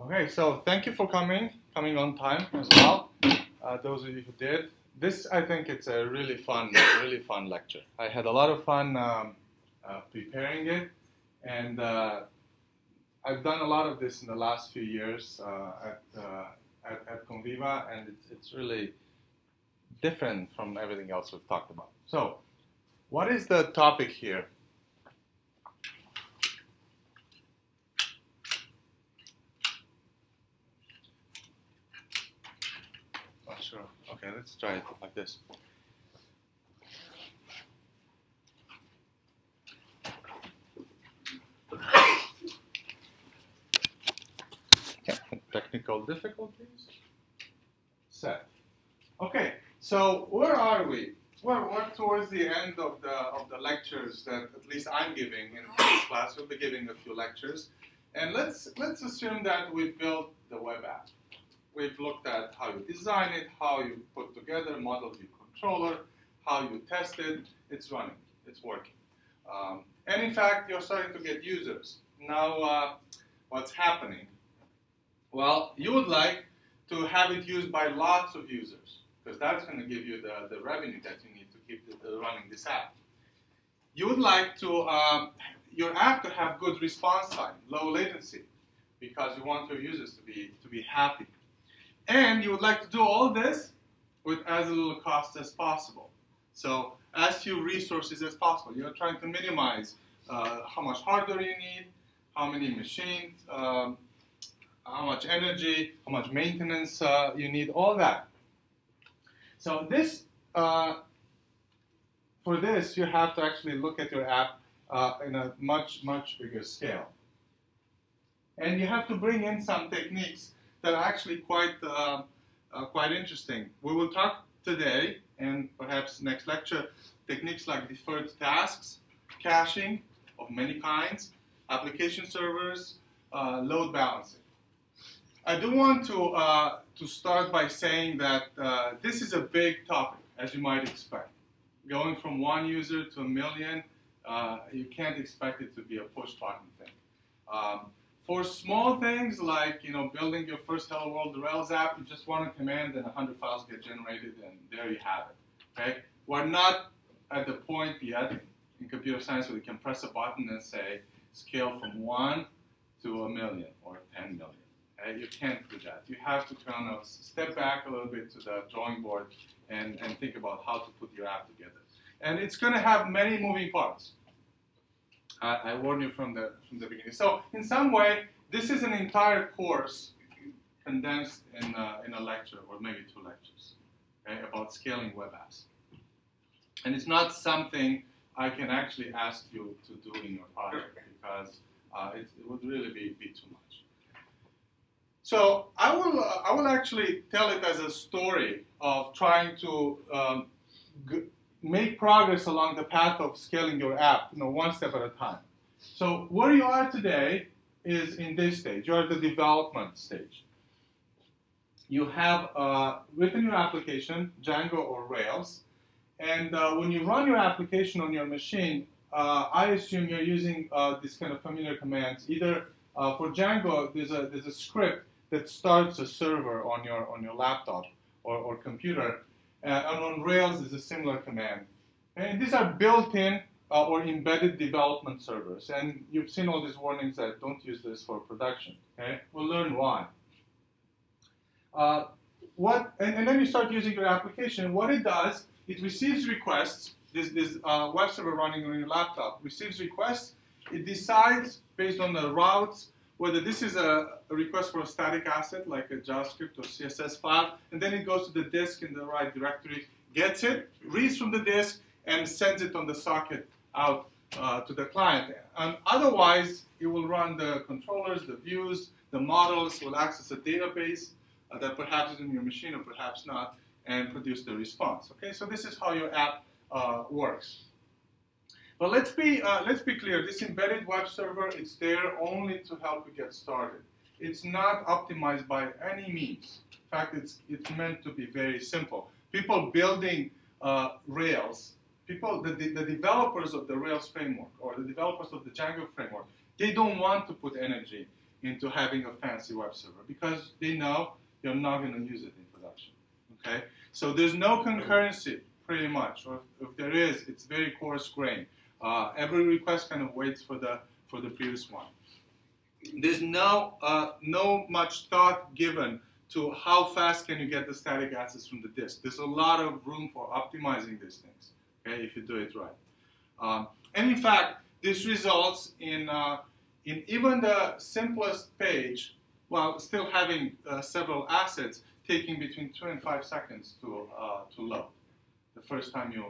Okay, so thank you for coming on time as well. Those of you who did. This, I think, it's a really fun lecture. I had a lot of fun preparing it, and I've done a lot of this in the last few years at Conviva, and it's really different from everything else we've talked about. So, what is the topic here? Not sure. Okay, let's try it like this. Okay, technical difficulties. Set. Okay, so where are we? We're towards the end of the lectures that at least I'm giving in this class. We'll be giving a few lectures, and let's assume that we've built the web app. We've looked at how you design it, how you put together, modeled your controller, how you test it. It's running, it's working, and in fact, you're starting to get users. Now, what's happening? Well, you would like to have it used by lots of users, because that's going to give you the revenue that you need to keep running this app. You would like to your app to have good response time, low latency, because you want your users to be happy. And you would like to do all this with as little cost as possible. So as few resources as possible. You're trying to minimize how much hardware you need, how many machines, how much energy, how much maintenance you need, all that. So this, for this, you have to actually look at your app in a much bigger scale. And you have to bring in some techniques that are actually quite interesting. We will talk today, and perhaps next lecture, techniques like deferred tasks, caching of many kinds, application servers, load balancing. I do want to start by saying that this is a big topic, as you might expect. Going from 1 user to 1 million, you can't expect it to be a push-button thing. For small things like building your first Hello World Rails app, you just run a command and 100 files get generated, and there you have it. Okay, we're not at the point yet in computer science where you can press a button and say scale from 1 to 1 million or 10 million. Okay? You can't do that. You have to kind of step back a little bit to the drawing board and think about how to put your app together. And it's going to have many moving parts. I warn you from the beginning. So in some way, this is an entire course condensed in a lecture or maybe 2 lectures, okay, about scaling web apps. And it's not something I can actually ask you to do in your project because it would really be too much. So I will actually tell it as a story of trying to make progress along the path of scaling your app, one step at a time. So where you are today is in this stage. You're at the development stage. You have written your application, Django or Rails, and when you run your application on your machine, I assume you're using these kind of familiar commands. Either for Django, there's a script that starts a server on your laptop or computer. And on Rails, there's a similar command. And these are built-in or embedded development servers. And you've seen all these warnings that don't use this for production. Okay? We'll learn why. And then you start using your application. What it does, it receives requests. This web server running on your laptop receives requests. It decides, based on the routes, whether this is a request for a static asset like a JavaScript or CSS file, and then it goes to the disk in the right directory, gets it, reads from the disk, and sends it on the socket out to the client. And otherwise, it will run the controllers, the views, the models, will access a database that perhaps is in your machine or perhaps not, and produce the response. Okay, so this is how your app works. But let's be clear. This embedded web server is there only to help you get started. It's not optimized by any means. In fact, it's meant to be very simple. People building Rails, the developers of the Rails framework or the developers of the Django framework, they don't want to put energy into having a fancy web server because they know you're not going to use it in production. Okay, so there's no concurrency pretty much, or if there is, it's very coarse-grained. Every request kind of waits for the previous one. There's no much thought given to how fast can you get the static access from the disk. There's a lot of room for optimizing these things, okay, if you do it right. And in fact, this results in even the simplest page, while still having several assets, taking between 2 and 5 seconds to load the first time you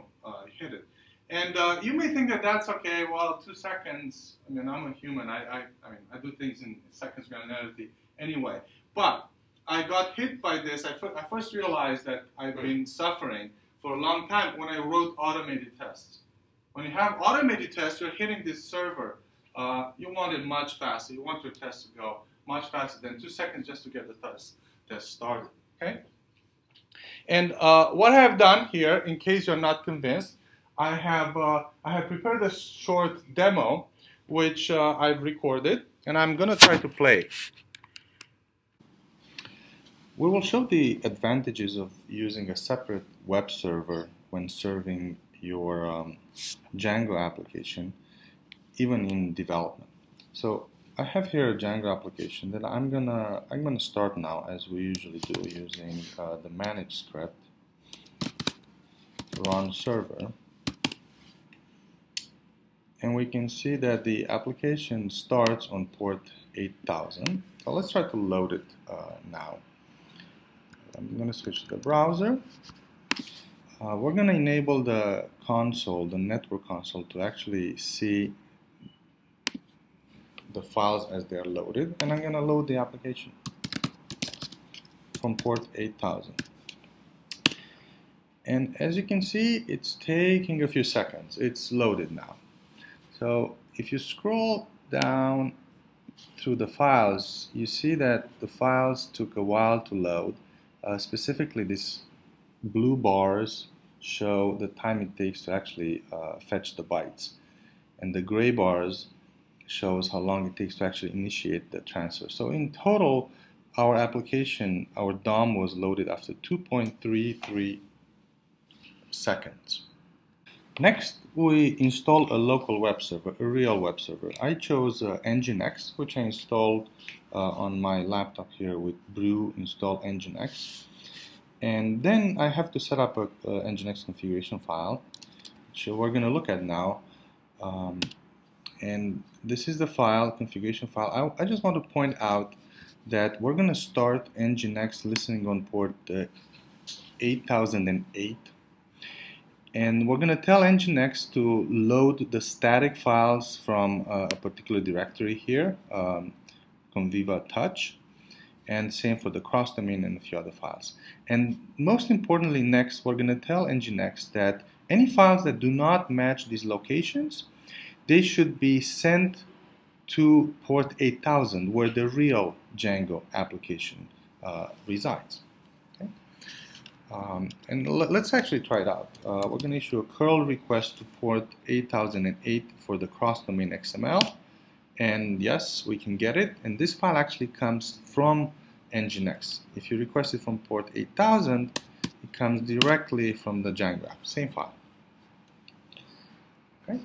hit it. And you may think that that's okay. Well, 2 seconds. I mean, I'm a human. I mean, I do things in seconds granularity anyway. But I got hit by this. I first realized that I've been suffering for a long time when I wrote automated tests. When you have automated tests, you're hitting this server. You want it much faster. You want your test to go much faster than 2 seconds just to get the test started. Okay. And what I have done here, in case you're not convinced, I have prepared a short demo, which I've recorded, and I'm going to try to play. We will show the advantages of using a separate web server when serving your Django application, even in development. So I have here a Django application that I'm gonna start now, as we usually do, using the manage script, run server. And we can see that the application starts on port 8000. So let's try to load it now. I'm going to switch to the browser. We're going to enable the console, the network console, to actually see the files as they're loaded. And I'm going to load the application from port 8000. And as you can see, it's taking a few seconds. It's loaded now. So if you scroll down through the files, you see that the files took a while to load. Specifically, these blue bars show the time it takes to actually fetch the bytes. And the gray bars shows how long it takes to actually initiate the transfer. So in total, our application, our DOM was loaded after 2.33 seconds. Next, we installed a local web server, a real web server. I chose Nginx, which I installed on my laptop here with brew install Nginx. And then I have to set up a Nginx configuration file, which we're going to look at now. And this is the file, configuration file. I just want to point out that we're going to start Nginx listening on port 8008. And we're going to tell Nginx to load the static files from a particular directory here, Conviva Touch, and same for the cross-domain and a few other files. And most importantly, next, we're going to tell Nginx that any files that do not match these locations, they should be sent to port 8000, where the real Django application resides. And let's actually try it out. We're going to issue a curl request to port 8008 for the cross-domain XML. And yes, we can get it. And this file actually comes from Nginx. If you request it from port 8000, it comes directly from the Django app, same file. Okay.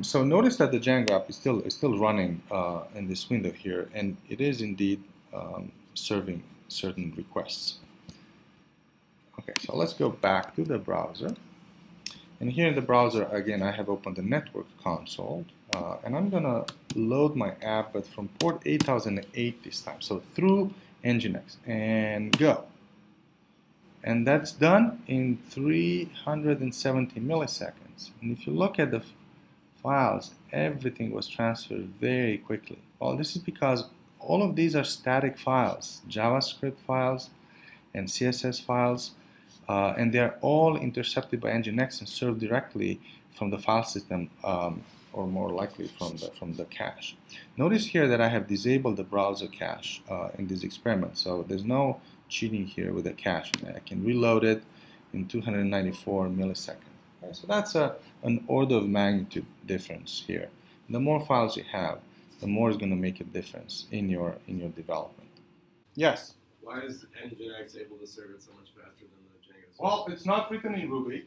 So notice that the Django app is still running in this window here, and it is indeed serving certain requests. Okay, so let's go back to the browser. And here in the browser, again, I have opened the network console. And I'm going to load my app, but from port 8008 this time. So through Nginx, and go. And that's done in 370 milliseconds. And if you look at the files, everything was transferred very quickly. Well, this is because all of these are static files, JavaScript files and CSS files. And they're all intercepted by Nginx and served directly from the file system, or more likely from the cache. Notice here that I have disabled the browser cache in this experiment, so there's no cheating here with the cache. I can reload it in 294 milliseconds. Okay, so that's an order of magnitude difference here. The more files you have, the more it's going to make a difference in your development. Yes? Why is Nginx able to serve it so much faster than the Django server? Well, it's not written in Ruby,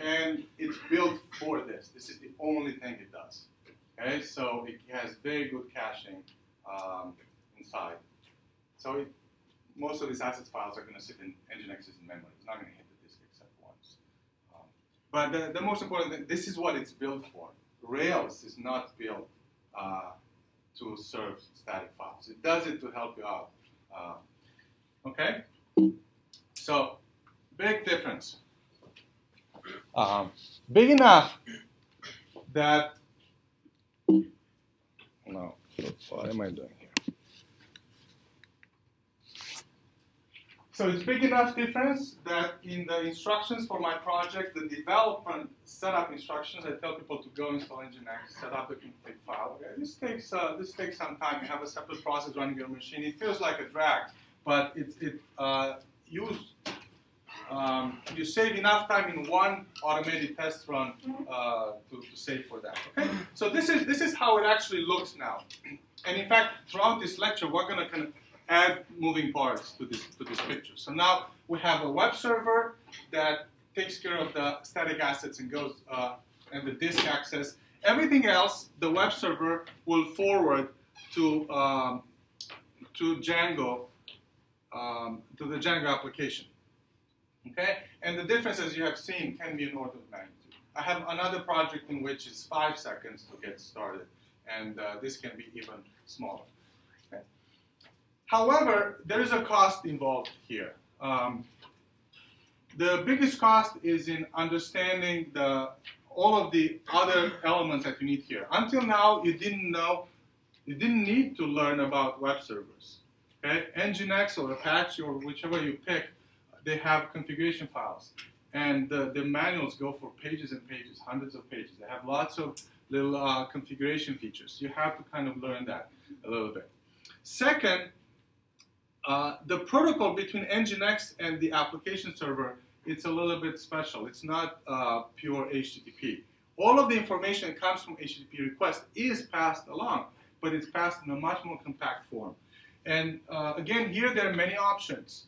and it's built for this. This is the only thing it does. Okay, so it has very good caching inside. So most of these assets files are going to sit in Nginx's memory. It's not going to hit the disk except once. But the most important thing, this is what it's built for. Rails is not built to serve static files. It does it to help you out. Okay? So, big difference. Big enough that, no, what am I doing here? So it's big enough difference that in the instructions for my project, the development setup instructions, I tell people to go install Nginx, set up the config file. Okay, this takes some time. You have a separate process running your machine. It feels like a drag, but you save enough time in one automated test run to save for that. Okay, so this is how it actually looks now. And in fact, throughout this lecture, we're going to kind of add moving parts to this picture. So now we have a web server that takes care of the static assets and goes and the disk access. Everything else, the web server will forward to Django, to the Django application. Okay, and the difference, as you have seen, can be an order of magnitude. I have another project in which it's 5 seconds to get started, and this can be even smaller. Okay. However, there is a cost involved here. The biggest cost is in understanding all of the other elements that you need here. Until now, you didn't need to learn about web servers. Okay, Nginx or Apache or whichever you pick, they have configuration files, and the manuals go for pages and pages, hundreds of pages. They have lots of little configuration features. You have to kind of learn that a little bit. Second, the protocol between Nginx and the application server, it's a little bit special. It's not pure HTTP. All of the information that comes from HTTP request is passed along, but it's passed in a much more compact form. And again, here there are many options.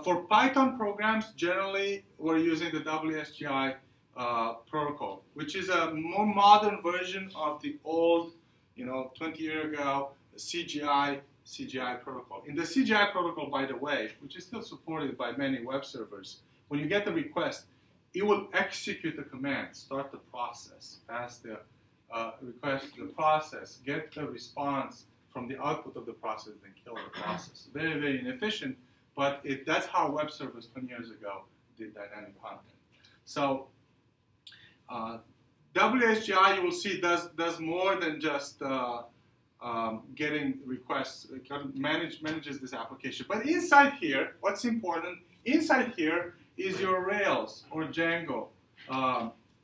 For Python programs, generally, we're using the WSGI protocol, which is a more modern version of the old, 20 years ago, CGI protocol. In the CGI protocol, by the way, which is still supported by many web servers, when you get the request, it will execute the command, start the process, pass the request to the process, get the response from the output of the process, then kill the process. Very, very inefficient. But that's how web servers 20 years ago did dynamic content. So WSGI, you will see, does more than just getting requests. It manages this application. But inside here, what's important, inside here is your Rails or Django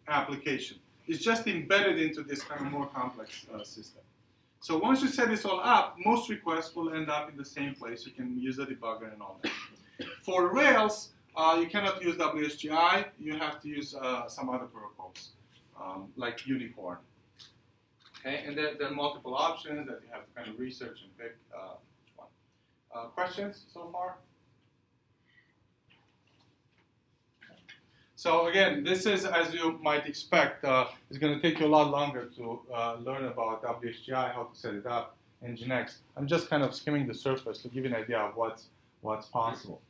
application. It's just embedded into this kind of more complex system. So once you set this all up, most requests will end up in the same place. You can use the debugger and all that. For Rails, you cannot use WSGI. You have to use some other protocols, like Unicorn. Okay, and there are multiple options that you have to kind of research and pick which one. Questions so far? So again, this is, as you might expect, it's going to take you a lot longer to learn about WSGI, how to set it up, Nginx. I'm just kind of skimming the surface to give you an idea of what's possible.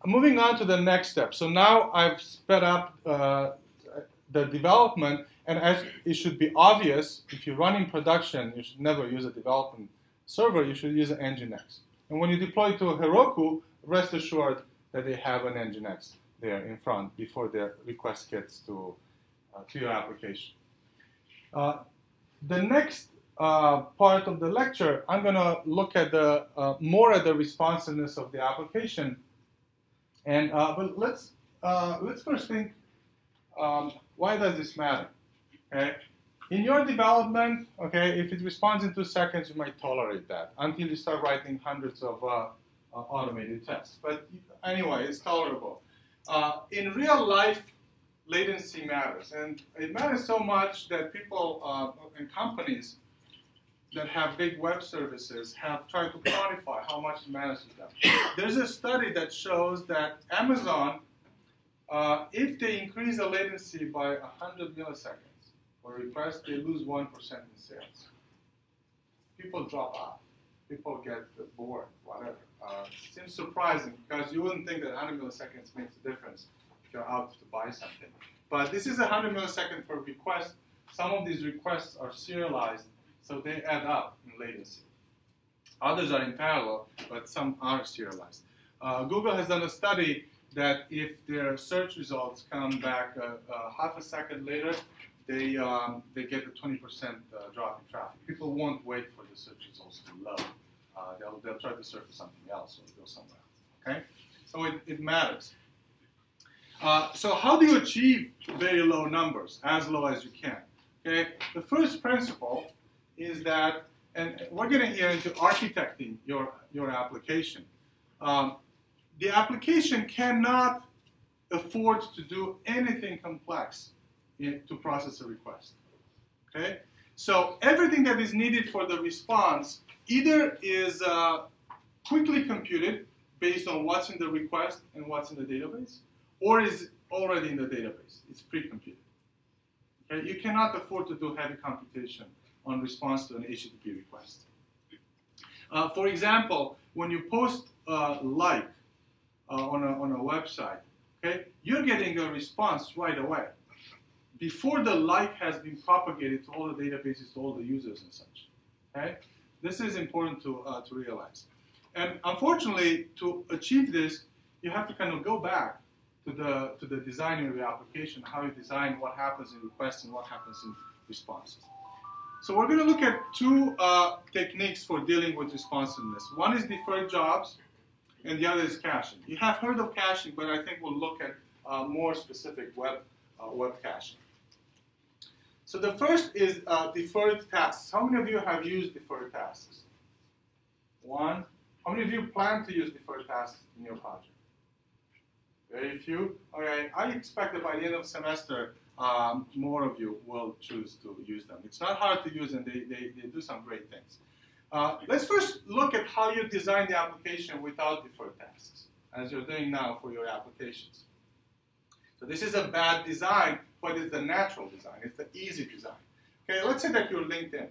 Moving on to the next step. So now I've sped up the development, and as it should be obvious, if you run in production, you should never use a development server. You should use an Nginx. And when you deploy to a Heroku, rest assured that they have an Nginx there in front before the request gets to your application. The next part of the lecture, I'm going to look at more at the responsiveness of the application. And but let's first think, why does this matter? Okay, in your development, okay, if it responds in 2 seconds, you might tolerate that until you start writing hundreds of automated tests. But anyway, it's tolerable. In real life, latency matters. And it matters so much that people and companies that have big web services have tried to quantify how much it matters to them. There's a study that shows that Amazon, if they increase the latency by 100 milliseconds for request, they lose 1% in sales. People drop off. People get bored, whatever. It seems surprising because you wouldn't think that 100 milliseconds makes a difference if you're out to buy something. But this is 100 milliseconds per request. Some of these requests are serialized, so they add up in latency. Others are in parallel, but some are serialized. Google has done a study that if their search results come back half a second later, they get a 20% drop in traffic. People won't wait for the search results to load. They'll try to search for something else or go somewhere else. Okay, so it matters. So how do you achieve very low numbers, as low as you can? Okay, the first principle is that, and we're getting here into architecting your application. The application cannot afford to do anything complex to process a request. Okay, so everything that is needed for the response either is quickly computed based on what's in the request and what's in the database, or is already in the database. It's pre-computed. Okay? You cannot afford to do heavy computation on response to an HTTP request. For example, when you post like on a website, okay, you're getting a response right away before the like has been propagated to all the databases, to all the users and such. Okay? This is important to realize. And unfortunately, to achieve this, you have to kind of go back to the design of your application, how you design what happens in requests and what happens in responses. So we're going to look at two techniques for dealing with responsiveness. One is deferred jobs, and the other is caching. You have heard of caching, but I think we'll look at more specific web caching. So the first is deferred tasks. How many of you have used deferred tasks? One. How many of you plan to use deferred tasks in your project? Very few. Okay, I expect that by the end of the semester, more of you will choose to use them. It's not hard to use, and they do some great things. Let's first look at how you design the application without deferred tasks, as you're doing now for your applications. So this is a bad design, but it's the natural design. It's the easy design. Okay, let's say that you're LinkedIn,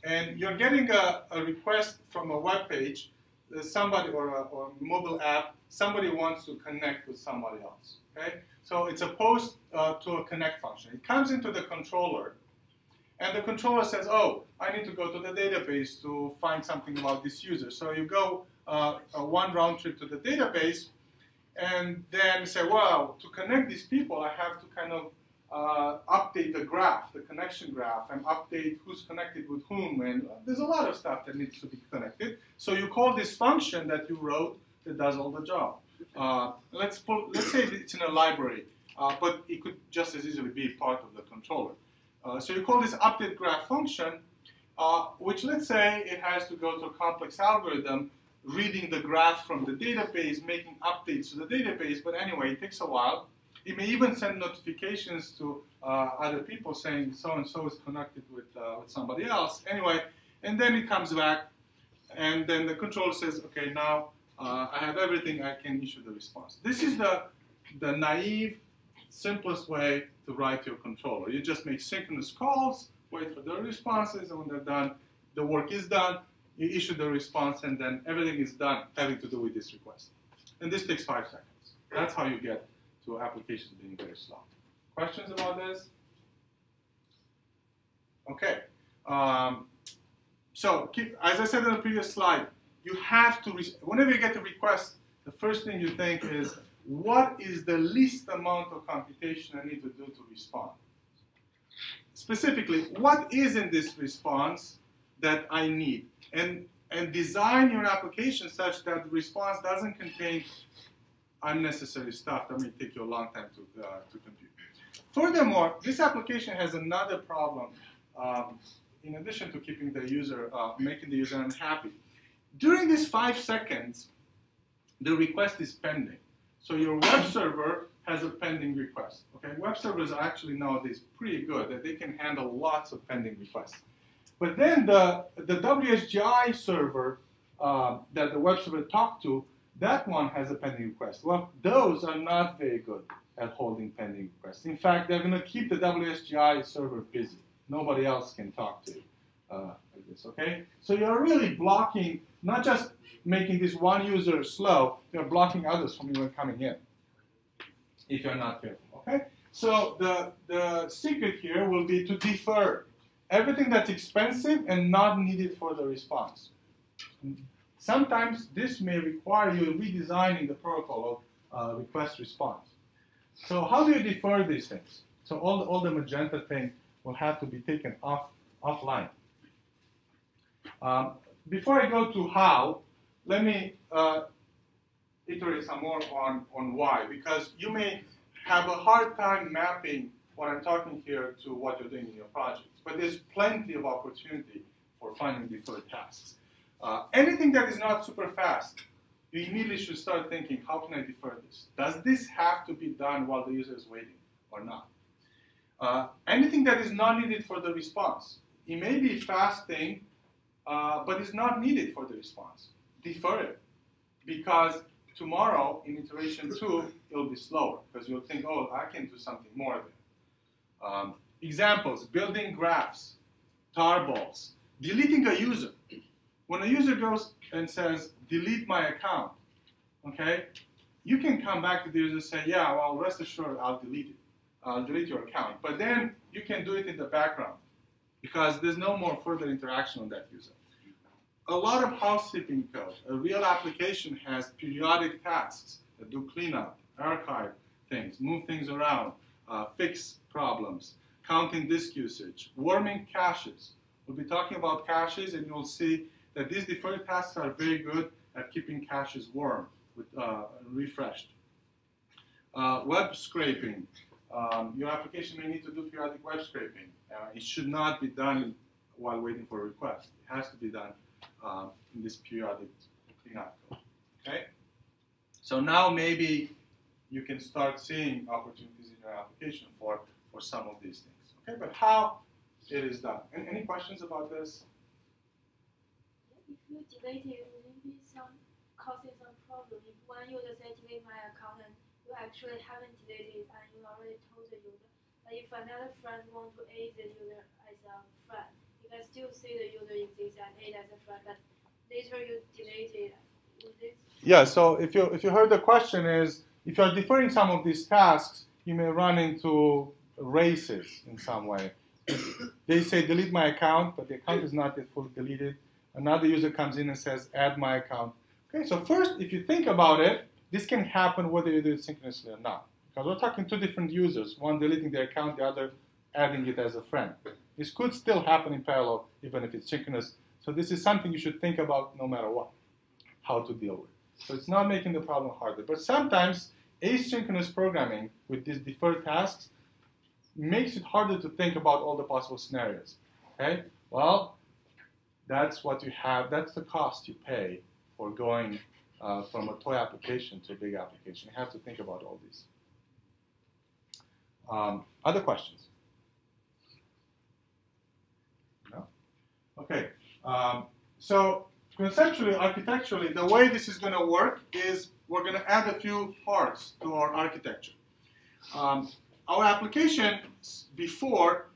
and you're getting a request from a web page, somebody or a mobile app, somebody wants to connect with somebody else. Okay, so it's a post to a connect function. It comes into the controller, and the controller says, "Oh, I need to go to the database to find something about this user." So you go one round trip to the database, and then say, "Well, to connect these people, I have to kind of update the graph, the connection graph, and update who's connected with whom, and there's a lot of stuff that needs to be connected." So you call this function that you wrote that does all the job. Let's say it's in a library, but it could just as easily be part of the controller. So you call this update graph function, which let's say it has to go to a complex algorithm, reading the graph from the database, making updates to the database, but anyway, it takes a while. It may even send notifications to other people saying so-and-so is connected with somebody else. Anyway, and then it comes back, and then the controller says, okay, now I have everything, I can issue the response. This is the naive, simplest way to write your controller. You just make synchronous calls, wait for the responses, and when they're done, the work is done, you issue the response, and then everything is done having to do with this request. And this takes 5 seconds. That's how you get to applications being very slow. Questions about this? Okay. So as I said in the previous slide, you have to, whenever you get a request, the first thing you think is, what is the least amount of computation I need to do to respond? Specifically, what is in this response that I need? And design your application such that the response doesn't contain unnecessary stuff that may take you a long time to compute. Furthermore, this application has another problem. In addition to keeping the user, making the user unhappy, during these 5 seconds, the request is pending. So your web server has a pending request. Okay, web servers are actually nowadays pretty good, that they can handle lots of pending requests. But then the WSGI server that the web server talked to, that one has a pending request. Well, those are not very good at holding pending requests. In fact, they're going to keep the WSGI server busy. Nobody else can talk to like this, okay? So you're really blocking, not just making this one user slow, you're blocking others from even coming in if you're not careful, okay? So the secret here will be to defer everything that's expensive and not needed for the response. Sometimes this may require you redesigning the protocol of request response. So how do you defer these things? So all the magenta thing will have to be taken offline. Before I go to how, let me iterate some more on why, because you may have a hard time mapping what I'm talking here to what you're doing in your project. But there's plenty of opportunity for finding deferred tasks. Anything that is not super fast, you immediately should start thinking, how can I defer this? Does this have to be done while the user is waiting or not? Anything that is not needed for the response. It may be a fast thing, but it's not needed for the response. Defer it, because tomorrow in iteration 2, it'll be slower, because you'll think, oh, I can do something more there. Examples, building graphs, tarballs, deleting a user. When a user goes and says, delete my account, okay, you can come back to the user and say, yeah, well, rest assured, I'll delete it. I'll delete your account. But then you can do it in the background, because there's no more further interaction on that user. A lot of housekeeping code. A real application has periodic tasks that do cleanup, archive things, move things around, fix problems, counting disk usage, warming caches. We'll be talking about caches, and you'll see that these deferred tasks are very good at keeping caches warm, with, refreshed. Web scraping. Your application may need to do periodic web scraping. It should not be done while waiting for a request. It has to be done in this periodic cleanup code. Okay? So now maybe you can start seeing opportunities in your application for some of these things. Okay, but how it is done. Any questions about this? If you delete it, maybe some causes some problem. If one user says delete my account and you actually haven't deleted and you already told the user, but if another friend wants to add the user as a friend, you can still see the user exists and add as a friend, but later you delete it. Yeah, so if you heard the question is, if you're deferring some of these tasks, you may run into races in some way. They say delete my account, but the account is not yet fully deleted. Another user comes in and says add my account. Okay, so first, if you think about it, this can happen whether you do it synchronously or not. Because we're talking two different users, one deleting their account, the other adding it as a friend. This could still happen in parallel, even if it's synchronous. So this is something you should think about no matter what, how to deal with. So it's not making the problem harder. But sometimes asynchronous programming with these deferred tasks makes it harder to think about all the possible scenarios. Okay? Well, that's what you have. That's the cost you pay for going from a toy application to a big application. You have to think about all these. Other questions? No? Okay. So conceptually, architecturally, the way this is going to work is we're going to add a few parts to our architecture. Our application before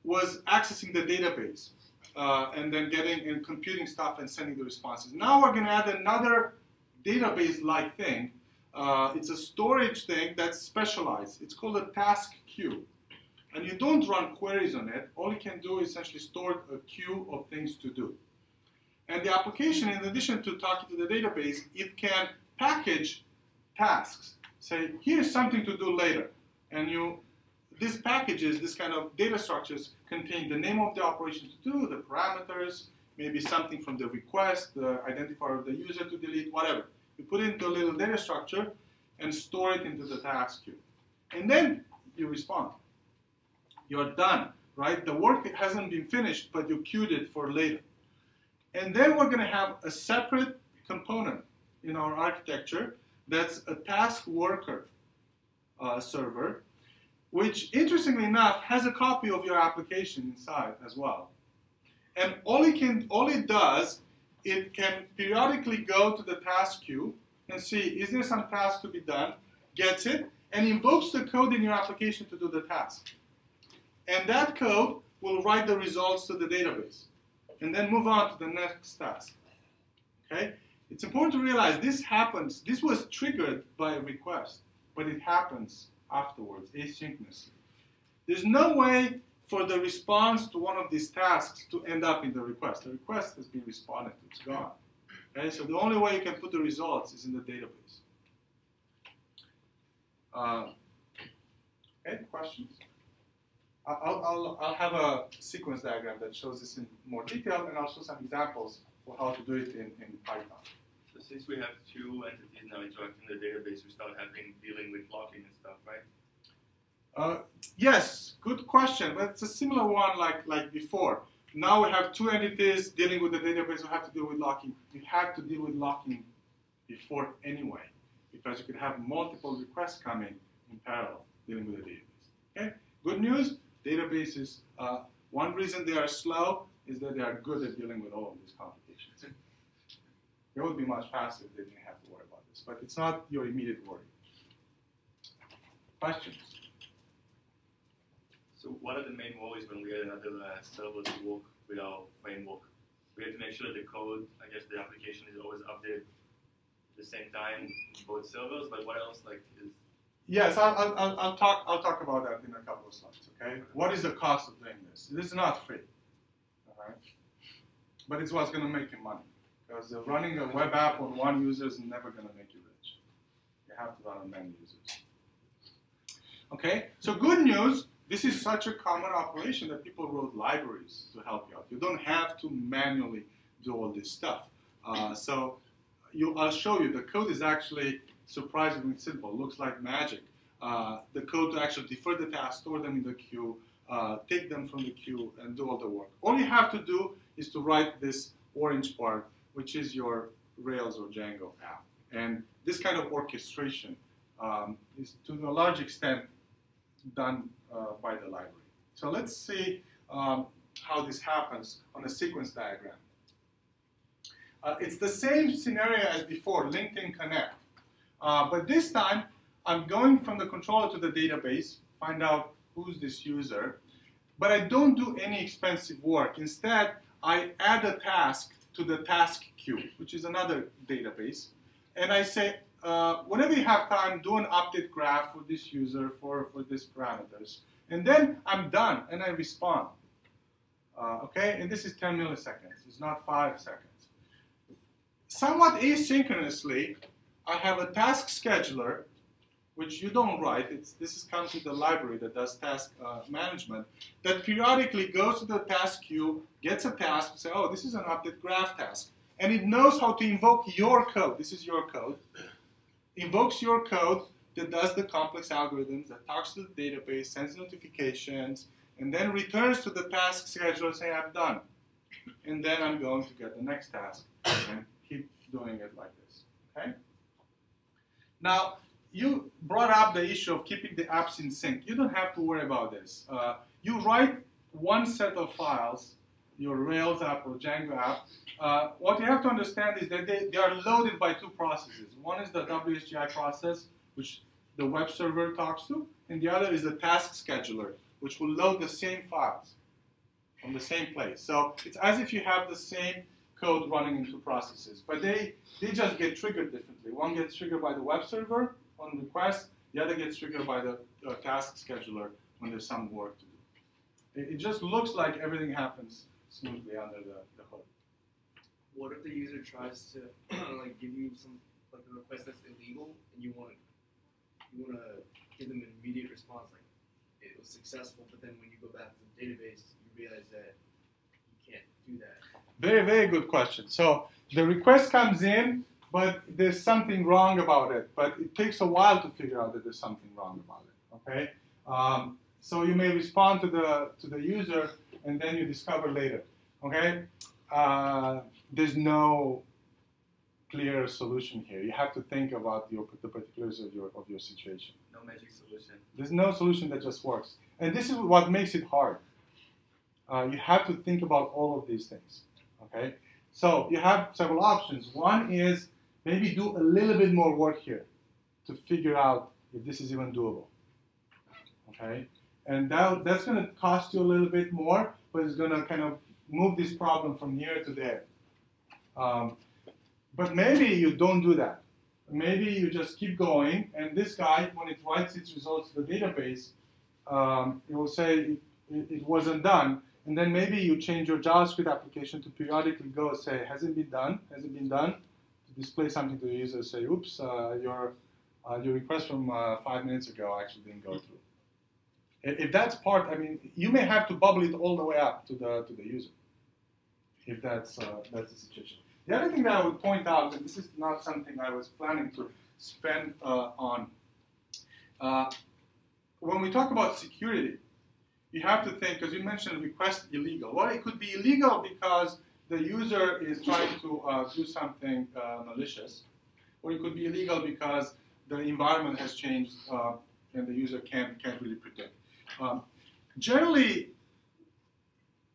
was accessing the database and then getting and computing stuff and sending the responses. Now we're going to add another database-like thing. It's a storage thing that's specialized. It's called a task queue. And you don't run queries on it. All you can do is essentially store a queue of things to do. And the application, in addition to talking to the database, it can package tasks. Say, here's something to do later. And these packages, this kind of data structures, contain the name of the operation to do, the parameters, maybe something from the request, the identifier of the user to delete, whatever. You put it into a little data structure and store it into the task queue. And then you respond. You're done, right? The work hasn't been finished, but you queued it for later. And then we're going to have a separate component in our architecture that's a task worker. server, which, interestingly enough, has a copy of your application inside as well. And all it does, it can periodically go to the task queue and see, is there some task to be done, gets it, and invokes the code in your application to do the task. And that code will write the results to the database, and then move on to the next task. Okay? It's important to realize this happens, this was triggered by a request, but it happens afterwards, asynchronously. There's no way for the response to one of these tasks to end up in the request. The request has been responded to, it's gone. Okay? So the only way you can put the results is in the database. Okay, questions? I'll have a sequence diagram that shows this in more detail, and I'll show some examples for how to do it in Python. So since we have two entities now interacting in the database, we start dealing with locking and stuff, right? Yes, good question, but it's a similar one like before. Now we have two entities dealing with the database who have to deal with locking. You had to deal with locking before anyway, because you could have multiple requests coming in parallel dealing with the database. Okay? Good news, databases, one reason they are slow is that they are good at dealing with all of these complications. It would be much faster if they didn't have to worry about this, but it's not your immediate worry. Questions? So what are the main worries when we add another server to work with our framework? We have to make sure that the code, I guess the application is always updated at the same time in both servers, but what else is... Yes, I'll talk about that in a couple of slides, okay? What is the cost of doing this? This is not free, all right? But it's what's going to make you money, because running a web app on one user is never going to make you rich. You have to run on many users. Okay, so good news, this is such a common operation that people wrote libraries to help you out. You don't have to manually do all this stuff. I'll show you, the code is actually surprisingly simple. It looks like magic. The code to actually defer the task, store them in the queue, take them from the queue, and do all the work. All you have to do is to write this orange part, which is your Rails or Django app. And this kind of orchestration is, to a large extent, done by the library. So let's see how this happens on a sequence diagram. It's the same scenario as before, LinkedIn Connect. But this time, I'm going from the controller to the database, find out who's this user, but I don't do any expensive work. Instead, I add a task to the task queue, which is another database, and I say, whenever you have time, do an update graph for this user for these parameters. And then I'm done, and I respond. Okay, and this is 10 milliseconds. It's not 5 seconds. Somewhat asynchronously, I have a task scheduler, which you don't write. This comes with the library that does task management, that periodically goes to the task queue, gets a task, and says, oh, this is an update graph task. And it knows how to invoke your code. This is your code. Invokes your code that does the complex algorithms, that talks to the database, sends notifications, and then returns to the task scheduler saying, I'm done. And then I'm going to get the next task and keep doing it like this. Okay? Now, you brought up the issue of keeping the apps in sync. You don't have to worry about this. You write one set of files, your Rails app or Django app. What you have to understand is that they are loaded by two processes. One is the WSGI process, which the web server talks to, and the other is the task scheduler, which will load the same files from the same place. So it's as if you have the same code running in two processes, but they just get triggered differently. One gets triggered by the web server on request, the other gets triggered by the task scheduler when there's some work to do. It just looks like everything happens smoothly under the hood. What if the user tries to give you a request that's illegal, and you want to give them an immediate response, like it was successful, but then when you go back to the database, you realize that you can't do that? Very, very good question. So the request comes in, but there's something wrong about it. But it takes a while to figure out that there's something wrong about it. Okay. So you may respond to the user, and then you discover later. Okay. There's no clear solution here. You have to think about the particulars of your situation. No no magic solution. There's no solution that just works. And this is what makes it hard. You have to think about all of these things. Okay? So you have several options. One is maybe do a little bit more work here to figure out if this is even doable. Okay? And that's going to cost you a little bit more, but it's going to kind of move this problem from here to there. But maybe you don't do that. Maybe you just keep going, and this guy, when it writes its results to the database, it will say it wasn't done. And then maybe you change your JavaScript application to periodically go and say, has it been done? Has it been done? To display something to the user, say, oops, your request from 5 minutes ago actually didn't go through. If that's part, I mean, you may have to bubble it all the way up to the user, if that's the situation. The other thing that I would point out, and this is not something I was planning to spend on, when we talk about security, you have to think, because you mentioned request illegal. Well, it could be illegal because the user is trying to do something malicious, or it could be illegal because the environment has changed and the user can't really predict. Generally,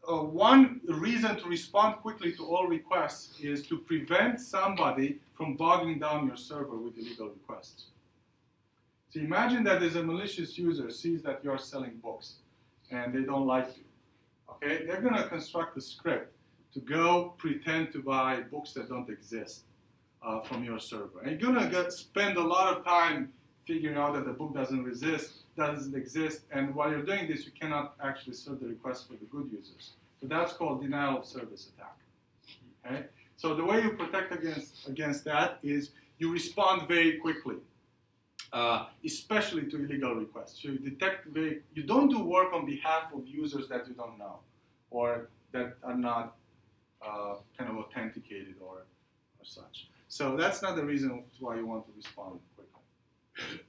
one reason to respond quickly to all requests is to prevent somebody from bogging down your server with illegal requests. So imagine that there's a malicious user sees that you're selling books and they don't like you. Okay, they're going to construct a script to go pretend to buy books that don't exist from your server. And you're going to spend a lot of time figuring out that the book doesn't exist, and while you're doing this, you cannot actually serve the request for the good users. So that's called denial of service attack. Okay? So the way you protect against that is you respond very quickly, especially to illegal requests. So you don't do work on behalf of users that you don't know or that are not kind of authenticated or such. So that's not the reason why you want to respond quickly.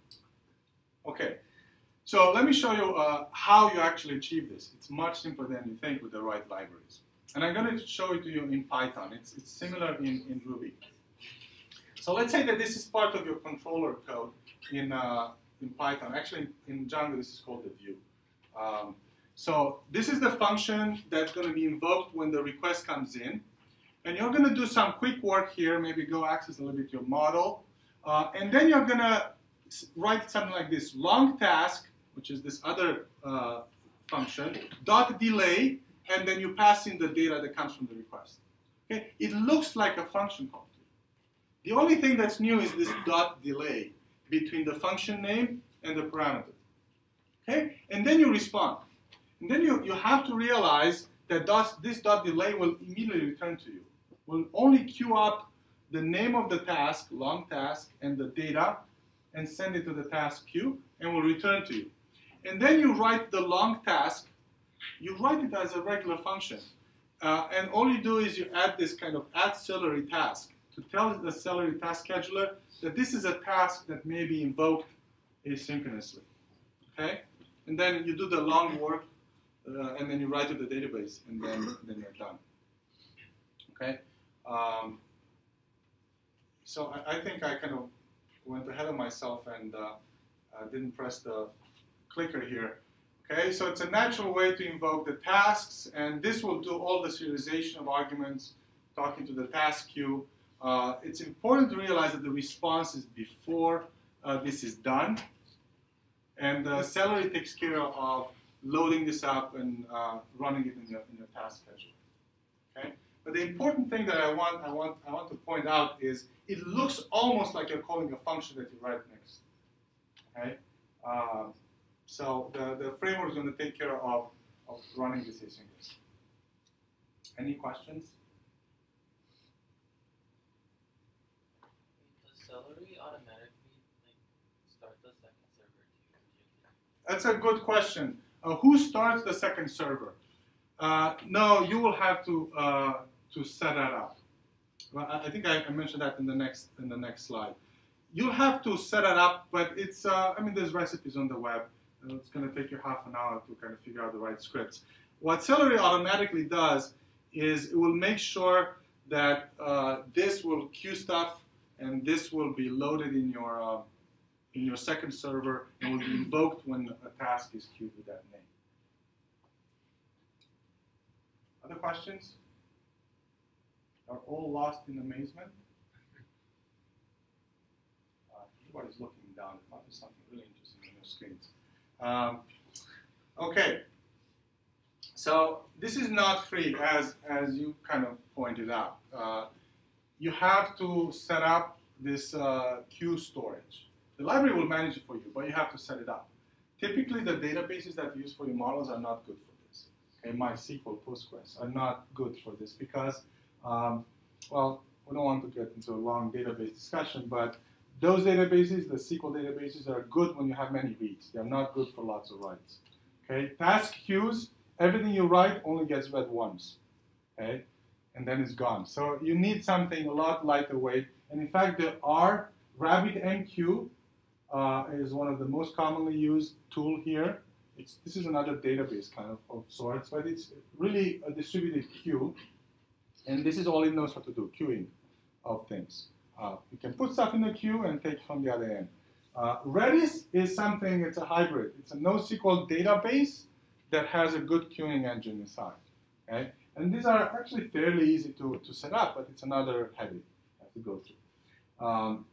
Okay, so let me show you how you actually achieve this. It's much simpler than you think with the right libraries. And I'm going to show it to you in Python. It's similar in Ruby. So let's say that this is part of your controller code in Python. Actually, in Django, this is called the view. So this is the function that's going to be invoked when the request comes in. And you're going to do some quick work here, maybe go access a little bit your model. And then you're going to write something like this, long task, which is this other function, dot delay, and then you pass in the data that comes from the request. Okay? It looks like a function call. The only thing that's new is this dot delay between the function name and the parameter. Okay? And then you respond. And then you have to realize that this dot delay will immediately return to you. Will only queue up the name of the task, long task, and the data, and send it to the task queue, and will return to you. And then you write the long task. You write it as a regular function. And all you do is you add this kind of add Celery task to tell the Celery task scheduler that this is a task that may be invoked asynchronously. Okay? And then you do the long work, and then you write to the database, and then you're done. Okay? So I think I kind of went ahead of myself and didn't press the clicker here. Okay, so it's a natural way to invoke the tasks, and this will do all the serialization of arguments, talking to the task queue. It's important to realize that the response is before this is done, and Celery takes care of loading this up and running it in your task schedule. Okay, but the important thing that I want to point out is it looks almost like you're calling a function that you write next. Okay. So the framework is going to take care of running this asynchronous. Any questions? Does Celery automatically start the second server too? That's a good question. Who starts the second server? No, you will have to set that up. Well, I think I mentioned that in the next slide. You'll have to set it up, but it's I mean, there's recipes on the web. It's going to take you half an hour to kind of figure out the right scripts. What Celery automatically does is it will make sure that this will queue stuff and this will be loaded in your in your second server and will be invoked when a task is queued with that name. Other questions? Are all lost in amazement? Everybody's looking down. There might be something really interesting on your screens. Okay. So this is not free, as you kind of pointed out. You have to set up this queue storage. The library will manage it for you, but you have to set it up. Typically, the databases that you use for your models are not good for this. Okay, MySQL, Postgres are not good for this because, well, we don't want to get into a long database discussion, but those databases, the SQL databases, are good when you have many reads. They're not good for lots of writes. Okay, task queues, everything you write only gets read once. Okay, and then it's gone. So you need something a lot lighter weight. And in fact, the RabbitMQ is one of the most commonly used tool here. This is another database kind of sorts, but it's really a distributed queue. And this is all it knows how to do, queuing of things. You can put stuff in the queue and take from the other end. Redis is something, it's a hybrid. It's a NoSQL database that has a good queuing engine inside. Okay? And these are actually fairly easy to set up, but it's another heavy you have to go through.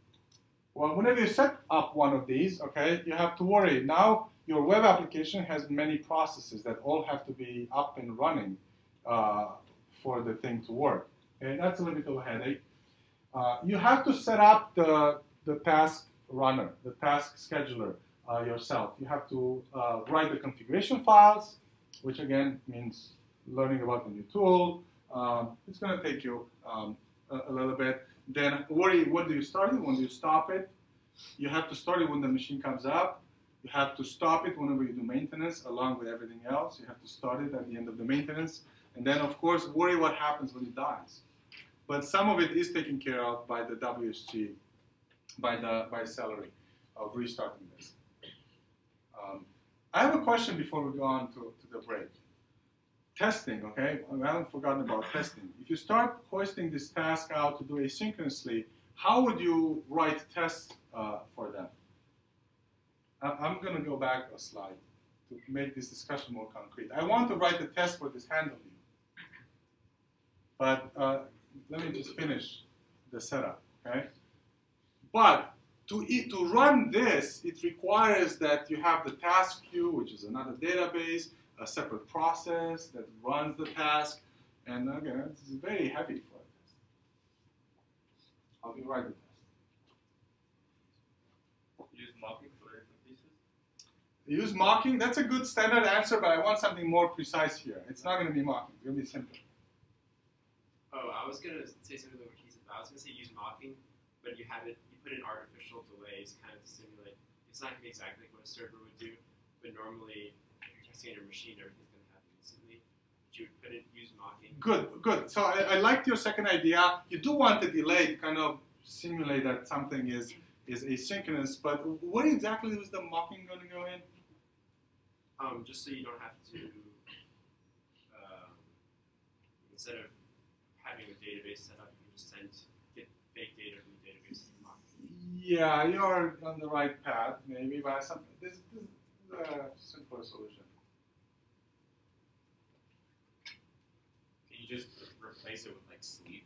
Well, whenever you set up one of these, okay, you have to worry. Now your web application has many processes that all have to be up and running for the thing to work. Okay? That's a little bit of a headache. You have to set up the task runner, the task scheduler yourself. You have to write the configuration files, which again means learning about the new tool. It's going to take you a little bit. Then worry, when do you start it? When do you stop it? You have to start it when the machine comes up. You have to stop it whenever you do maintenance, along with everything else. You have to start it at the end of the maintenance. And then, of course, worry what happens when it dies. But some of it is taken care of by the WSG, by Celery, of restarting this. I have a question before we go on to the break. Testing, okay? I haven't forgotten about testing. If you start hoisting this task out to do asynchronously, how would you write tests for them? I'm going to go back a slide to make this discussion more concrete. I want to write the test for this handle view. But let me just finish the setup, okay? But to run this, it requires that you have the task queue, which is another database, a separate process that runs the task, and again, it's very heavy for a test. How do you write the test? Use mocking for different pieces? Use mocking? That's a good standard answer, but I want something more precise here. It's not going to be mocking. It's going to be simple. Oh, I was going to say something that he said. I was going to say use mocking, but you put in artificial delays kind of to simulate. It's not going to be exactly like what a server would do, but normally if you're testing on your machine, everything's going to happen instantly. But you would use mocking. Good, good. So I liked your second idea. You do want the delay to kind of simulate that something is asynchronous, but what exactly was the mocking going to go in? Just so you don't have to, instead of having a database set up, you can just get fake data from the database. Yeah, you're on the right path, maybe, but this is a simpler solution. Can you just replace it with like sleep?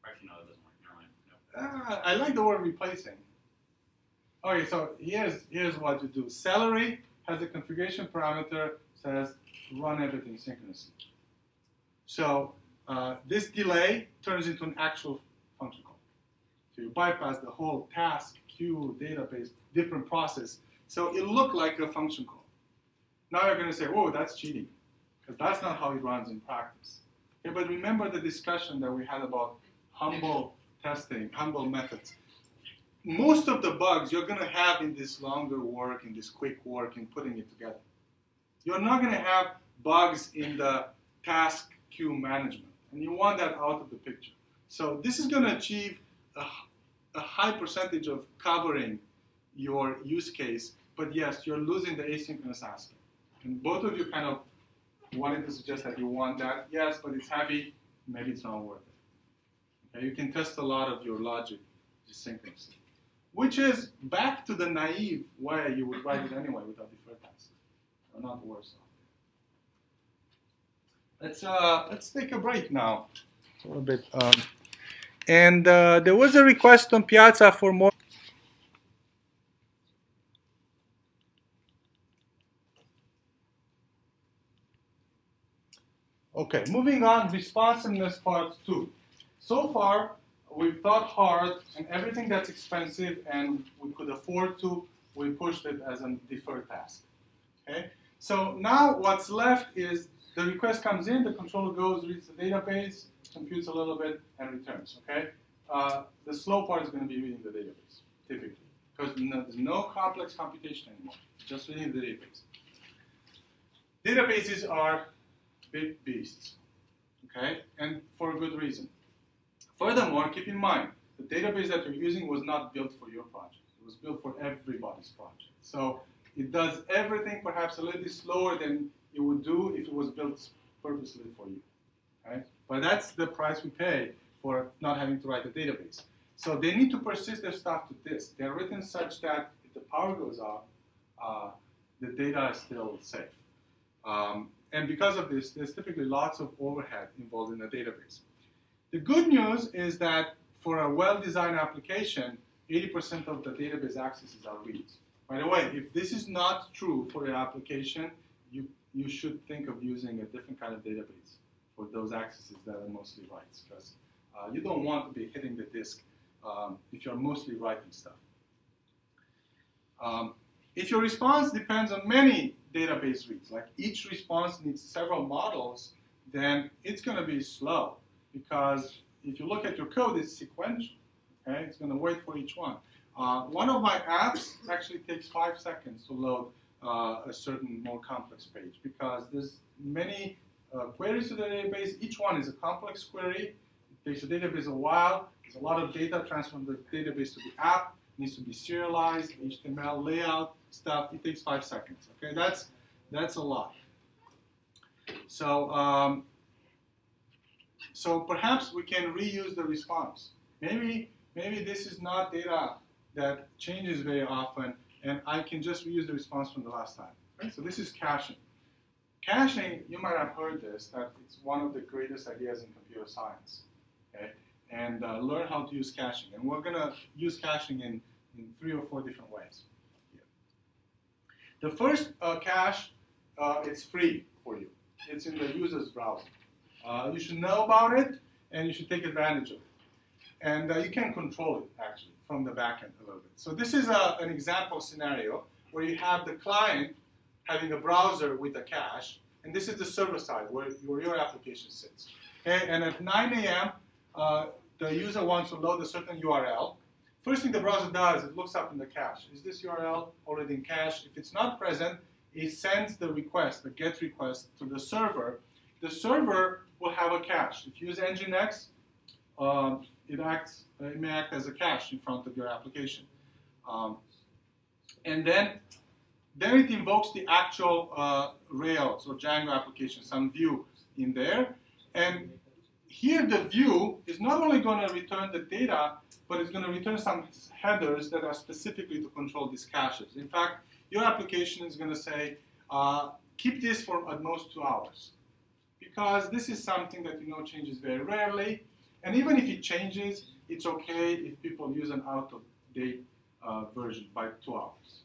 Actually, no, that doesn't work. Never mind. No. I like the word replacing. Okay, so here's what you do. Celery has a configuration parameter says run everything synchronously. So this delay turns into an actual function call. So you bypass the whole task, queue, database, different process. So it looked like a function call. Now you're going to say, whoa, that's cheating. Because that's not how it runs in practice. Okay, but remember the discussion that we had about humble testing, humble methods. Most of the bugs you're going to have in this longer work, in this quick work, in putting it together. You're not going to have bugs in the task queue management. And you want that out of the picture. So this is going to achieve a high percentage of covering your use case. But yes, you're losing the asynchronous aspect. And both of you kind of wanted to suggest that you want that. Yes, but it's heavy. Maybe it's not worth it. Okay, you can test a lot of your logic just synchronously. which is back to the naive way you would write it anyway without deferred task. So not worse off. Let's take a break now. A little bit. There was a request on Piazza for more. Okay, moving on, responsiveness part 2. So far, we've thought hard, and everything that's expensive and we could afford to, we pushed it as a deferred task. Okay? So now what's left is the request comes in, the controller goes, reads the database, computes a little bit, and returns. Okay? The slow part is going to be reading the database, typically, because there's no complex computation anymore, just reading the database. Databases are big beasts, okay, and for a good reason. Furthermore, keep in mind, the database that you're using was not built for your project. It was built for everybody's project. So it does everything perhaps a little bit slower than it would do if it was built purposely for you, okay? But that's the price we pay for not having to write a database. So they need to persist their stuff to disk. They're written such that if the power goes out, the data is still safe. And because of this, there's typically lots of overhead involved in a database. The good news is that for a well-designed application, 80% of the database accesses are reads. By the way, if this is not true for your application, you should think of using a different kind of database for those accesses that are mostly writes, because you don't want to be hitting the disk if you're mostly writing stuff. If your response depends on many database reads, like each response needs several models, then it's going to be slow, because if you look at your code, it's sequential. Okay? It's going to wait for each one. One of my apps actually takes 5 seconds to load a certain more complex page, because there's many queries to the database. Each one is a complex query. It takes the database a while. There's a lot of data transferred from the database to the app. It needs to be serialized, HTML, layout, stuff. It takes 5 seconds. Okay, that's a lot. So so perhaps we can reuse the response. Maybe this is not data that changes very often, and I can just reuse the response from the last time. Right? So this is caching. Caching, you might have heard this, that it's one of the greatest ideas in computer science. Okay? And learn how to use caching. And we're going to use caching in 3 or 4 different ways. Here. The first cache, it's free for you. It's in the user's browser. You should know about it, and you should take advantage of it. And you can control it, actually, from the backend a little bit. So this is an example scenario where you have the client having a browser with a cache, and this is the server side where your application sits. Okay? And at 9 a.m., the user wants to load a certain URL. First thing the browser does, it looks up in the cache. Is this URL already in cache? If it's not present, it sends the request, the GET request, to the server. The server will have a cache. If you use Nginx, it may act as a cache in front of your application. And then it invokes the actual Rails or Django application, some view in there. And here the view is not only going to return the data, but it's going to return some headers that are specifically to control these caches. In fact, your application is going to say, keep this for at most 2 hours. Because this is something that you know changes very rarely. And even if it changes, it's okay if people use an out-of-date version by 2 hours.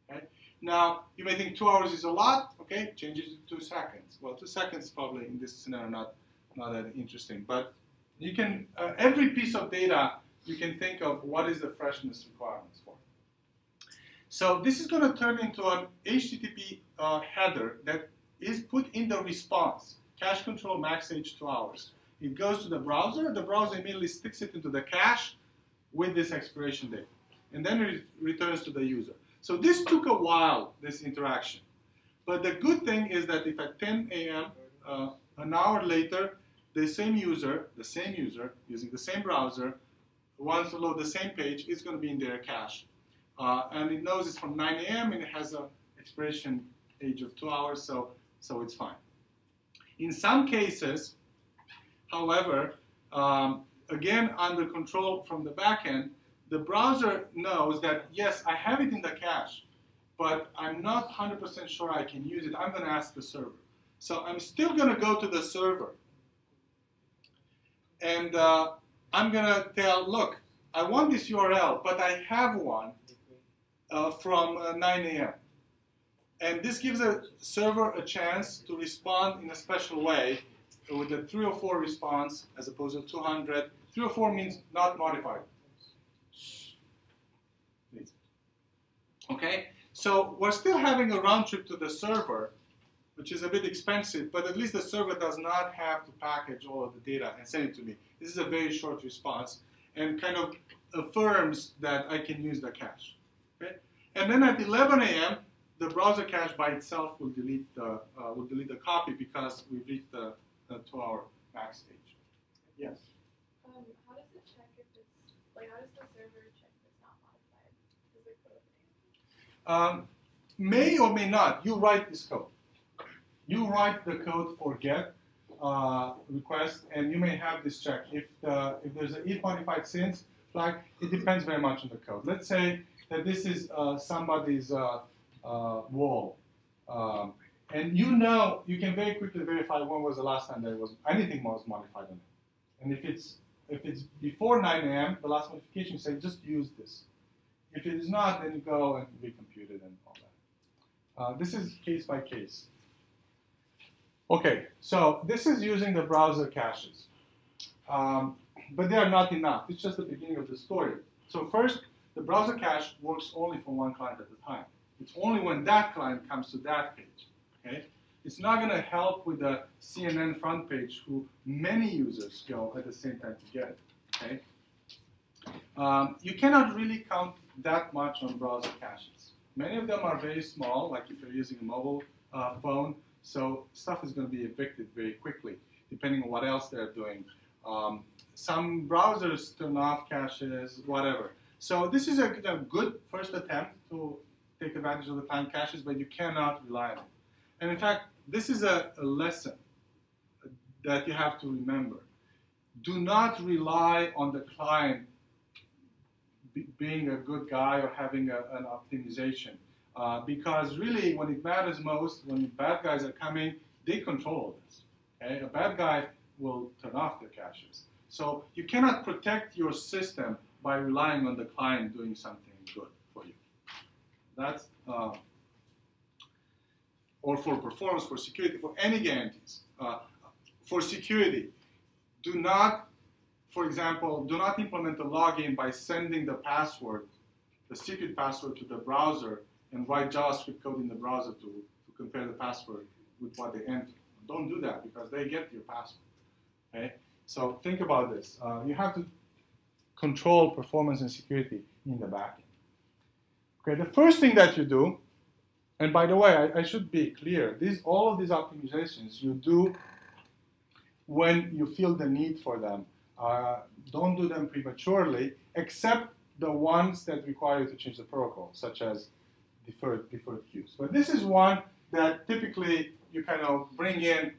Okay? Now, you may think 2 hours is a lot. Okay, change it to 2 seconds. Well, 2 seconds is probably in this scenario not that interesting. But you can, every piece of data, you can think of what is the freshness requirements for. So this is going to turn into an HTTP header that is put in the response. Cache control max age 2 hours. It goes to the browser immediately sticks it into the cache with this expiration date. And then it returns to the user. So this took a while, this interaction. But the good thing is that if at 10 a.m., an hour later, the same user using the same browser wants to load the same page, it's going to be in their cache. And it knows it's from 9 a.m. and it has an expiration age of 2 hours, so it's fine. In some cases, however, again, under control from the backend, the browser knows that, yes, I have it in the cache, but I'm not 100% sure I can use it. I'm going to ask the server. So I'm still going to go to the server. And I'm going to tell, look, I want this URL, but I have one from 9 a.m. And this gives a server a chance to respond in a special way with a 304 response as opposed to 200. 304 means not modified. Please. Okay? So we're still having a round trip to the server, which is a bit expensive, but at least the server does not have to package all of the data and send it to me. This is a very short response and kind of affirms that I can use the cache. Okay? And then at 11 a.m., the browser cache by itself will delete the copy because we've reached the 2-hour max stage. Yes? How does it check if it's, like, how does the server check if it's not modified? Does it go May or may not. You write this code. You write the code for get request, and you may have this check. If there's an if modified since flag, it depends very much on the code. Let's say that this is somebody's wall, and you can very quickly verify when was the last time that anything was modified on it. And if it's before 9 a.m., the last modification, you say just use this. If it is not, then you go and recompute it and all that. This is case by case. Okay, so this is using the browser caches. But they are not enough. It's just the beginning of the story. So first, the browser cache works only for one client at a time. It's only when that client comes to that page. Okay? It's not going to help with the CNN front page who many users go at the same time to get it. Okay? You cannot really count that much on browser caches. Many of them are very small, like if you're using a mobile phone, so stuff is going to be evicted very quickly, depending on what else they're doing. Some browsers turn off caches, whatever. So this is a good first attempt to take advantage of the time caches, but you cannot rely on it. And in fact, this is a lesson that you have to remember. Do not rely on the client being a good guy or having an optimization. Because really, when it matters most, when bad guys are coming, they control this. Okay? A bad guy will turn off their caches. So you cannot protect your system by relying on the client doing something good for you. That's, or for performance, for security, for any guarantees. For security, do not, for example, do not implement a login by sending the password, the secret password to the browser and write JavaScript code in the browser to compare the password with what they enter. Don't do that because they get your password. Okay? So think about this. You have to control performance and security in the backend. Okay, the first thing that you do, and by the way, I should be clear, all of these optimizations you do when you feel the need for them. Don't do them prematurely, except the ones that require you to change the protocol, such as deferred queues. But this is one that typically you kind of bring in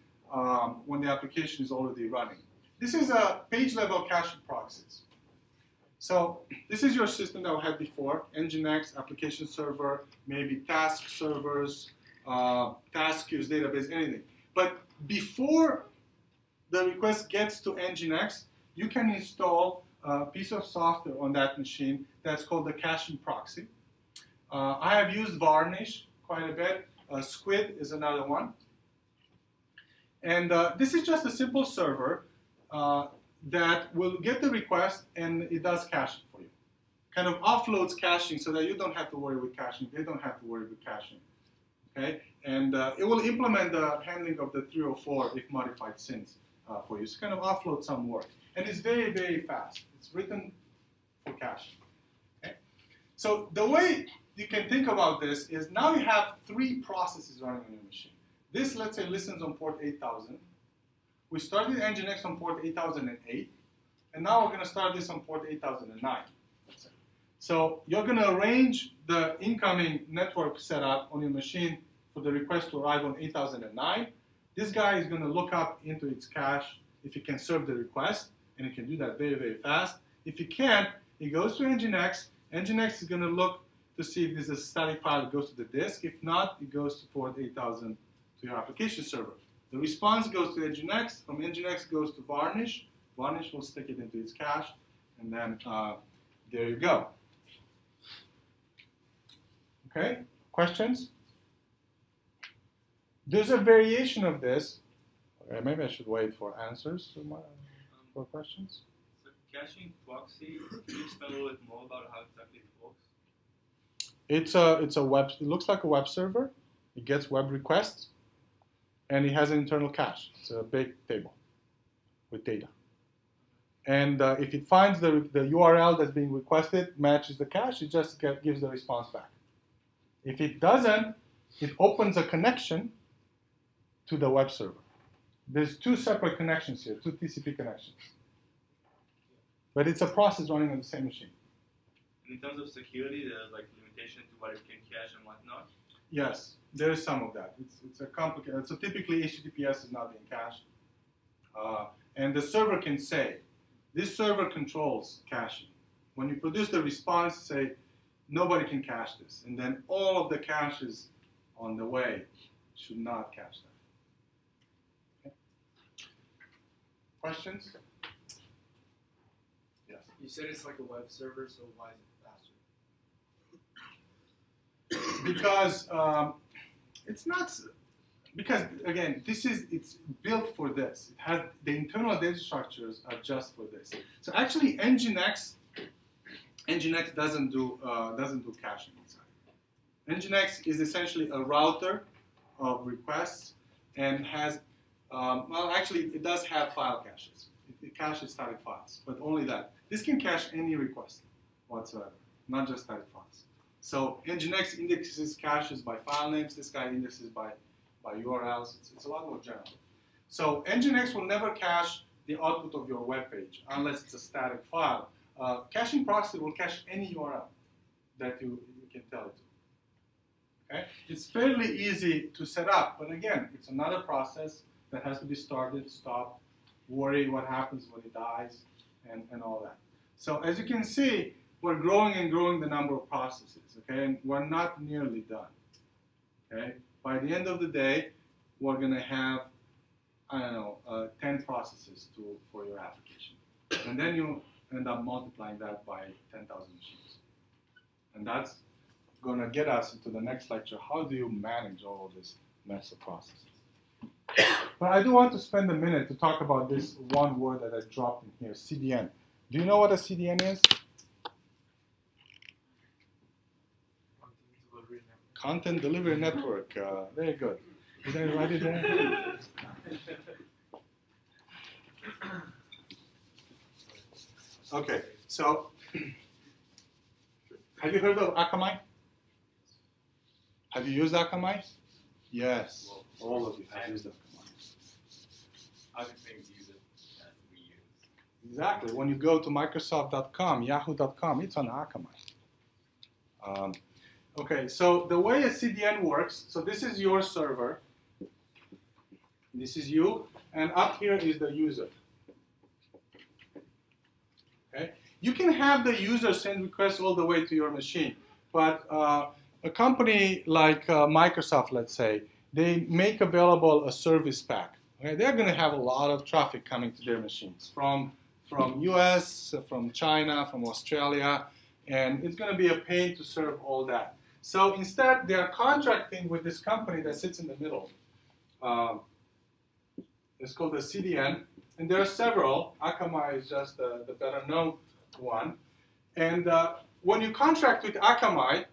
when the application is already running. This is a page-level caching proxies. So this is your system that we had before, Nginx, application server, maybe task servers, task queues, database, anything. But before the request gets to Nginx, you can install a piece of software on that machine that's called the caching proxy. I have used Varnish quite a bit. Squid is another one. And this is just a simple server that will get the request and it does caching for you. Kind of offloads caching so that you don't have to worry with caching. They don't have to worry with caching. Okay? And it will implement the handling of the 304 if modified since for you. So kind of offload some work. And it's very, very fast. It's written for caching. Okay? So the way you can think about this is now you have 3 processes running on your machine. This, let's say, listens on port 8000. We started Nginx on port 8008, and now we're going to start this on port 8009. Let's say. So you're going to arrange the incoming network setup on your machine for the request to arrive on 8009. This guy is going to look up into its cache if it can serve the request, and it can do that very, very fast. If it can't, It goes to Nginx. Nginx is going to look to see if there's a static file that goes to the disk. If not, it goes to port 8000 to your application server. The response goes to Nginx. From Nginx goes to Varnish. Varnish will stick it into its cache, and then there you go. Okay, questions? There's a variation of this. Okay, maybe I should wait for answers for questions. So caching proxy, can you explain a little bit more about how exactly it works? It's a web. It looks like a web server. It gets web requests, and it has an internal cache. It's a big table with data. And if it finds the URL that's being requested matches the cache, it just gives the response back. If it doesn't, it opens a connection to the web server. There's two separate connections here, two TCP connections. But it's a process running on the same machine. And in terms of security, there's like limitation to what it can cache and whatnot? Yes, there is some of that. It's a complicated. So typically HTTPS is not being cached. And the server can say, this server controls caching. When you produce the response, say, nobody can cache this. And then all of the caches on the way should not cache that. Okay. Questions? Yes. You said it's like a web server, so why is it faster? Because it's not. Because again, it's built for this. It has the internal data structures are just for this. So actually, Nginx doesn't do caching inside. Nginx is essentially a router of requests and has well, actually, it does have file caches. It caches static files, but only that. This can cache any request whatsoever, not just static files. So Nginx indexes caches by file names. This guy indexes by URLs. It's a lot more general. So Nginx will never cache the output of your web page unless it's a static file. Caching proxy will cache any URL that you can tell it to. Okay? It's fairly easy to set up, but again, it's another process that has to be started, stopped, worry what happens when it dies, and all that. So as you can see, we're growing and growing the number of processes, okay? And we're not nearly done, okay? By the end of the day, we're going to have, I don't know, 10 processes for your application. And then you end up multiplying that by 10,000 machines. And that's going to get us into the next lecture. How do you manage all of this mess of processes? But I do want to spend a minute to talk about this one word that I dropped in here, CDN. Do you know what a CDN is? Content Delivery Network. Very good. Did I write it there? Okay, so have you heard of Akamai? Have you used Akamai? Yes, all of you have used Akamai. Other things use it that we use. Exactly. When you go to Microsoft.com, Yahoo.com, it's on Akamai. Okay, so the way a CDN works, so this is your server, this is you, and up here is the user. Okay, you can have the user send requests all the way to your machine, but a company like Microsoft, let's say, they make available a service pack. Okay, they're going to have a lot of traffic coming to their machines from US, from China, from Australia, and it's going to be a pain to serve all that. So instead, they are contracting with this company that sits in the middle. It's called the CDN, and there are several. Akamai is just the better known one. And when you contract with Akamai,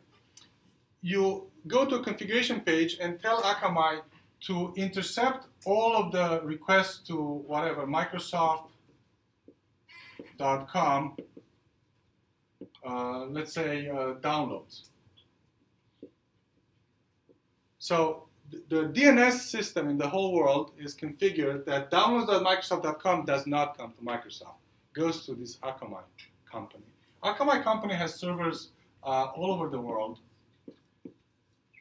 you go to a configuration page and tell Akamai to intercept all of the requests to whatever, Microsoft.com, let's say downloads. So the DNS system in the whole world is configured that downloads.microsoft.com does not come to Microsoft. It goes to this Akamai company. Akamai company has servers all over the world.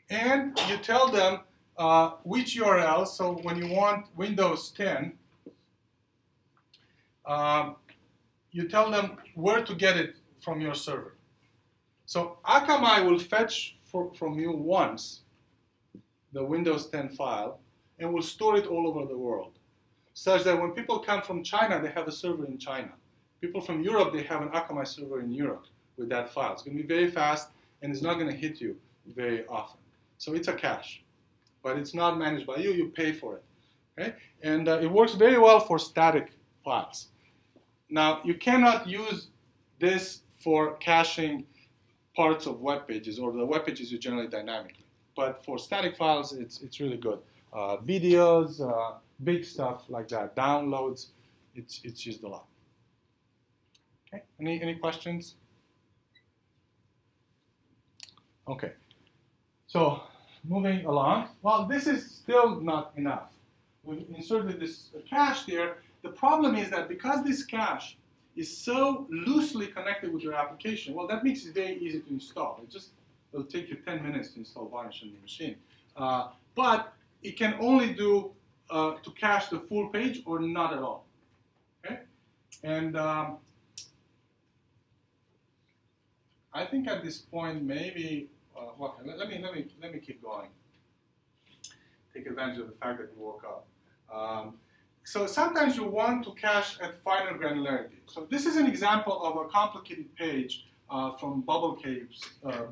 And you tell them which URL. So when you want Windows 10, you tell them where to get it from your server. So Akamai will fetch from you once the Windows 10 file and will store it all over the world, such that when people come from China, they have a server in China. People from Europe, they have an Akamai server in Europe with that file. It's going to be very fast, and it's not going to hit you very often. So it's a cache, but it's not managed by you. You pay for it. Okay? And it works very well for static files. Now, you cannot use this for caching parts of web pages, or the web pages you generate dynamically. But for static files, it's really good. Videos, big stuff like that, downloads, it's used a lot. Okay, any questions? Okay, so moving along. Well, this is still not enough. We've inserted this cache here. The problem is that because this cache is so loosely connected with your application, well, that makes it very easy to install. It'll take you 10 minutes to install Varnish on your machine. But it can only do to cache the full page or not at all. Okay, and I think at this point maybe well, let me keep going. Take advantage of the fact that you woke up. So sometimes you want to cache at finer granularity. So this is an example of a complicated page from Bubble Cave's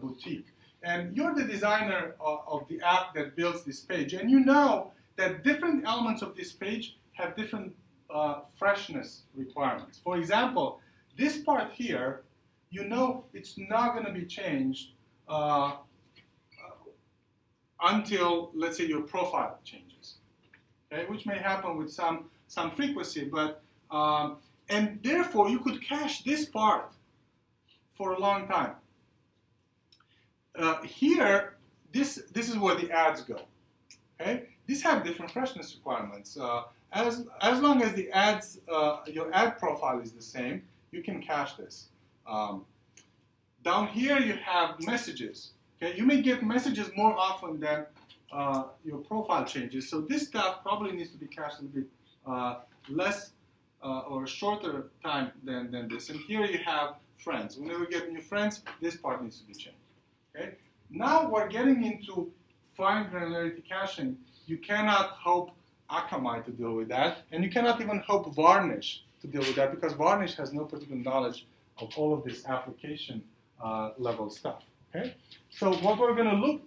boutique. And you're the designer of the app that builds this page. And you know that different elements of this page have different freshness requirements. For example, this part here, you know it's not going to be changed until, let's say, your profile changes. Okay, which may happen with some frequency, but and therefore you could cache this part for a long time. Here, this is where the ads go. Okay, these have different freshness requirements. As long as the ads, your ad profile is the same, you can cache this. Down here you have messages. Okay, you may get messages more often than your profile changes. So this stuff probably needs to be cached a bit less or shorter time than this. And here you have friends. Whenever you get new friends, this part needs to be changed. Okay? Now we're getting into fine granularity caching. You cannot hope Akamai to deal with that, and you cannot even hope Varnish to deal with that, because Varnish has no particular knowledge of all of this application level stuff. Okay? So what we're going to look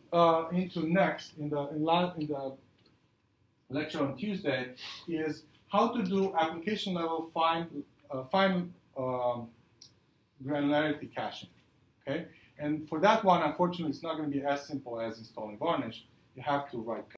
into next in the lecture on Tuesday is how to do application level fine granularity caching. Okay? And for that one, unfortunately, it's not going to be as simple as installing Varnish. You have to write code.